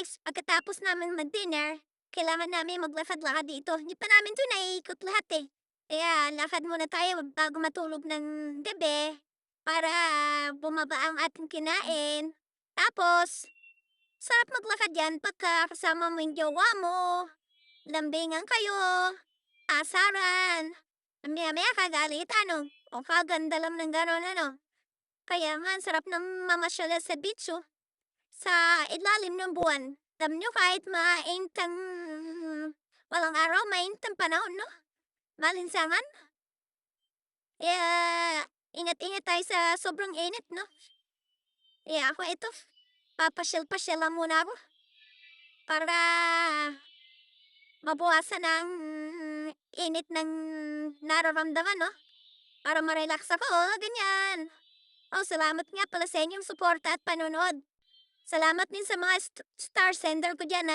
guys, pagkatapos namin mag-dinner, kailangan namin maglakad-lakad dito. Hindi pa namin 'to naiikot lahat, eh. Kaya lakad muna tayo bago matulog ng gabi para bumaba ang ating kinain. Tapos, sarap maglakad 'yan pagka kasama mo yung jowa mo, lambingan kayo, asaran. Maya-maya kagalitan, oh. O kaganda lang ng gano'n ano. Kaya nga ang sarap ng mamasyal sa beach, oh. Sa ilalim ng buwan. Alam niyo kahit mainit ang walang araw, mainit ang panahon 'no, maalinsangan. Kaya ingat-ingat tayo sa sobrang init 'no. Kaya ako ito, papasyal-pasyal lang muna ako para mabawasan ang init ng nararamdaman 'no, para ma-relax ako, ganyan. Oh, salamat nga pala sa inyong suporta at panonood. Salamat din sa mga star sender ko diyan,